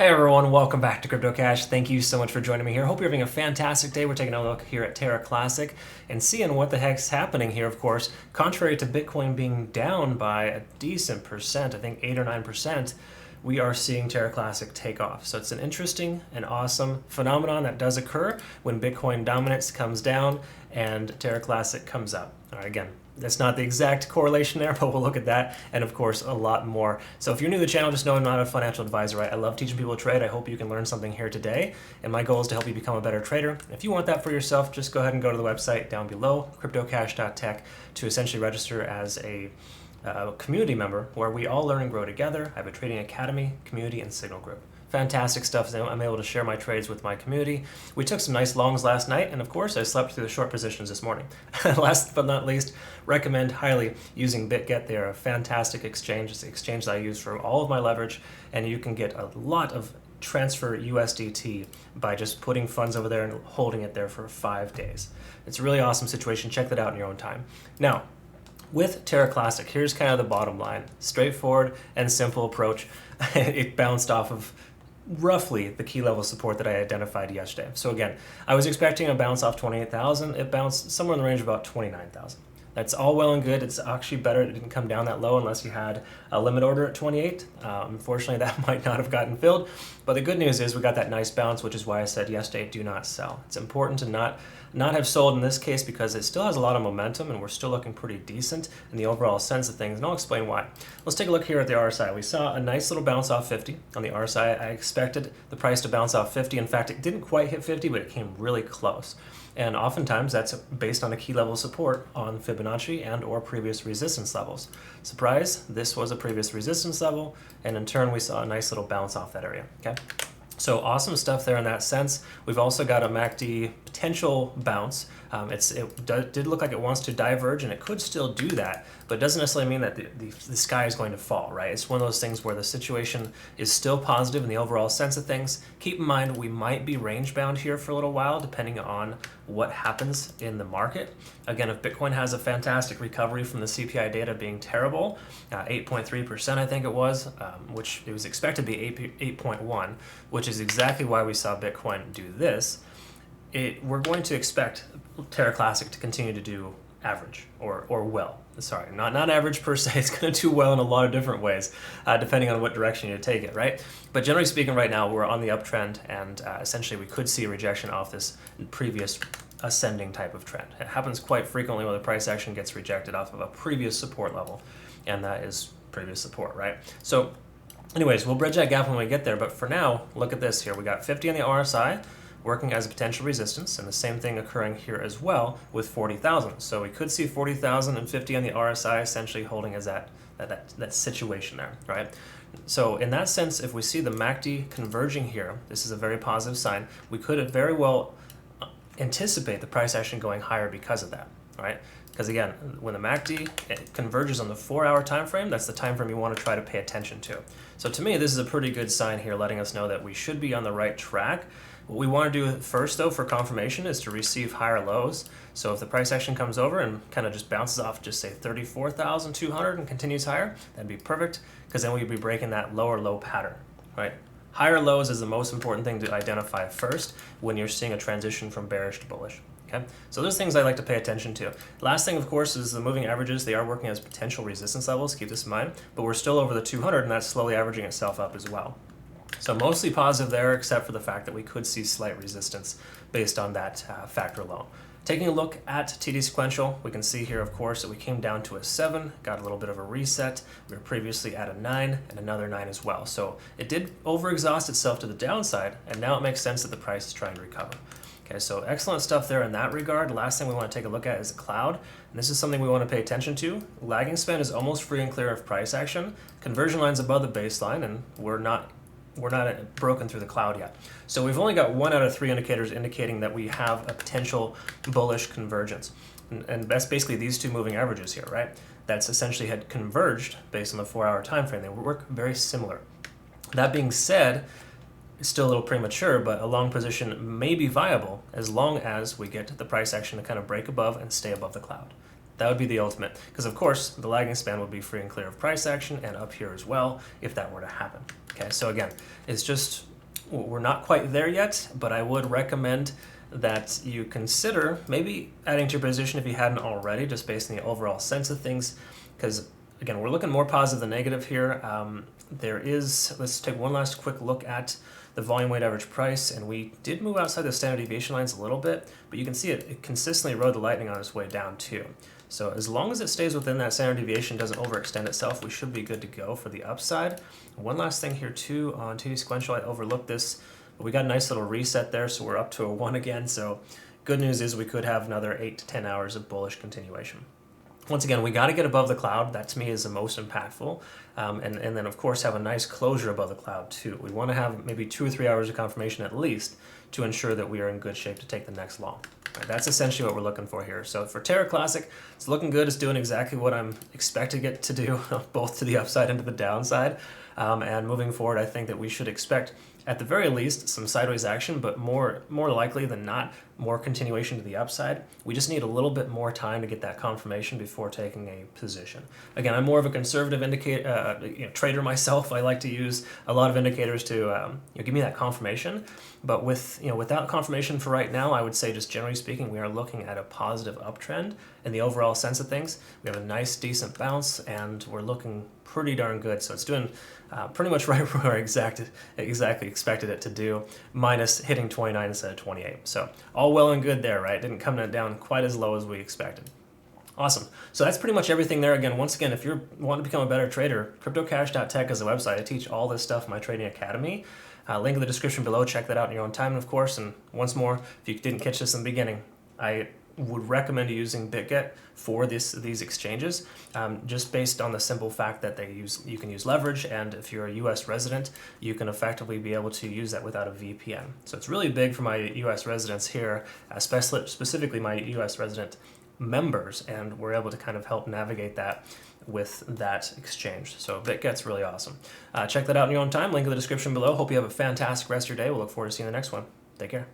Hey everyone, welcome back to CryptoCache. Thank you so much for joining me here. Hope you're having a fantastic day. We're taking a look here at Terra Classic and seeing what the heck's happening here, of course. Contrary to Bitcoin being down by a decent percent, I think 8 or 9%, we are seeing Terra Classic take off. So it's an interesting and awesome phenomenon that does occur when Bitcoin dominance comes down and Terra Classic comes up. All right, again, that's not the exact correlation there, but we'll look at that and of course a lot more. So if you're new to the channel, just know I'm not a financial advisor, right? I love teaching people to trade. I hope you can learn something here today. And my goal is to help you become a better trader. And if you want that for yourself, just go ahead and go to the website down below, CryptoCache.tech, to essentially register as a community member where we all learn and grow together. I have a trading academy, community, and signal group. Fantastic stuff. I'm able to share my trades with my community. We took some nice longs last night, and of course, I slept through the short positions this morning. Last but not least, recommend highly using Bitget. They are a fantastic exchange. It's the exchange that I use for all of my leverage, and you can get a lot of transfer USDT by just putting funds over there and holding it there for 5 days. It's a really awesome situation. Check that out in your own time. Now, with Terra Classic, here's kind of the bottom line. Straightforward and simple approach. It bounced off of roughly the key level support that I identified yesterday. So again, I was expecting a bounce off 28,000. It bounced somewhere in the range of about 29,000. That's all well and good. It's actually better it didn't come down that low unless you had a limit order at 28. Unfortunately, that might not have gotten filled. But the good news is we got that nice bounce, which is why I said yesterday, do not sell. It's important to not have sold in this case because it still has a lot of momentum and we're still looking pretty decent in the overall sense of things. And I'll explain why. Let's take a look here at the RSI. We saw a nice little bounce off 50 on the RSI. I expected the price to bounce off 50. In fact, it didn't quite hit 50, but it came really close. And oftentimes that's based on a key level support on Fibonacci and or previous resistance levels. Surprise, this was a previous resistance level, and in turn we saw a nice little bounce off that area, okay? So awesome stuff there in that sense. We've also got a MACD potential bounce. It did look like it wants to diverge, and it could still do that, but it doesn't necessarily mean that the sky is going to fall, right? It's one of those things where the situation is still positive in the overall sense of things. Keep in mind, we might be range bound here for a little while, depending on what happens in the market. Again, if Bitcoin has a fantastic recovery from the CPI data being terrible, 8.3% I think it was, which it was expected to be 8.1, which is exactly why we saw Bitcoin do this. We're going to expect Terra Classic to continue to do average or well. Sorry, not average per se. It's going to do well in a lot of different ways, depending on what direction you take it, right? But generally speaking, right now we're on the uptrend, and essentially we could see a rejection off this previous ascending type of trend. It happens quite frequently when the price action gets rejected off of a previous support level, and that is previous support, right? So anyways, we'll bridge that gap when we get there, but for now, look at this here. We got 50 on the RSI, working as a potential resistance, and the same thing occurring here as well with 40,000. So we could see 40,000 and 50 on the RSI essentially holding as that situation there, right? So in that sense, if we see the MACD converging here, this is a very positive sign. We could very well anticipate the price action going higher because of that, right? Because again, when the MACD converges on the 4-hour time frame, that's the time frame you want to try to pay attention to. So to me, this is a pretty good sign here, letting us know that we should be on the right track. What we want to do first, though, for confirmation is to receive higher lows. So if the price action comes over and kind of just bounces off, just say 34,200 and continues higher, that'd be perfect, because then we'd be breaking that lower low pattern, right? Higher lows is the most important thing to identify first when you're seeing a transition from bearish to bullish. Okay, so those things I like to pay attention to. Last thing, of course, is the moving averages. They are working as potential resistance levels. Keep this in mind. But we're still over the 200, and that's slowly averaging itself up as well. So mostly positive there, except for the fact that we could see slight resistance based on that factor alone. Taking a look at TD sequential, we can see here, of course, that we came down to a 7, got a little bit of a reset. We were previously at a 9 and another 9 as well. So it did overexhaust itself to the downside, and now it makes sense that the price is trying to recover. Okay, so excellent stuff there in that regard. Last thing we want to take a look at is the cloud. And this is something we want to pay attention to. Lagging span is almost free and clear of price action. Conversion line's above the baseline, and we're not broken through the cloud yet. So we've only got 1 out of 3 indicators indicating that we have a potential bullish convergence. And that's basically these two moving averages here, right? That's essentially had converged based on the 4-hour time frame. They work very similar. That being said, it's still a little premature, but a long position may be viable as long as we get the price action to kind of break above and stay above the cloud. That would be the ultimate, because of course the lagging span would be free and clear of price action and up here as well if that were to happen. Okay, so again, it's just we're not quite there yet, but I would recommend that you consider maybe adding to your position if you hadn't already, just based on the overall sense of things, because again, we're looking more positive than negative here. Let's take one last quick look at the volume weighted average price, and we did move outside the standard deviation lines a little bit, but you can see it consistently rode the lightning on its way down too. So as long as it stays within that standard deviation, doesn't overextend itself, we should be good to go for the upside. One last thing here too, on TD sequential, I overlooked this, but we got a nice little reset there, so we're up to a 1 again. So good news is we could have another 8 to 10 hours of bullish continuation. Once again, we got to get above the cloud. That to me is the most impactful. And then, of course, have a nice closure above the cloud too. We want to have maybe 2 or 3 hours of confirmation at least to ensure that we are in good shape to take the next long. Right, that's essentially what we're looking for here. So for Terra Classic, it's looking good. It's doing exactly what I'm expecting it to do, both to the upside and to the downside. And moving forward, I think that we should expect, at the very least, some sideways action, but more likely than not, more continuation to the upside. We just need a little bit more time to get that confirmation before taking a position. Again, I'm more of a conservative trader myself. I like to use a lot of indicators to give me that confirmation. But without confirmation for right now, I would say, just generally speaking, we are looking at a positive uptrend in the overall sense of things. We have a nice, decent bounce, and we're looking pretty darn good. So it's doing pretty much right where I exactly expected it to do, minus hitting 29 instead of 28. So all well and good there, right? Didn't come down quite as low as we expected. Awesome. So that's pretty much everything there. Once again, if you're wanting to become a better trader, CryptoCache.tech is the website. I teach all this stuff in my trading academy. Link in the description below. Check that out in your own time, of course. And once more, if you didn't catch this in the beginning, I would recommend using Bitget for these exchanges, just based on the simple fact that you can use leverage, and if you're a U.S. resident, you can effectively be able to use that without a VPN. So it's really big for my U.S. residents here, specifically my U.S. resident members, and we're able to kind of help navigate that with that exchange. So Bitget's really awesome. Check that out in your own time. Link in the description below. Hope you have a fantastic rest of your day. We'll look forward to seeing you in the next one. Take care.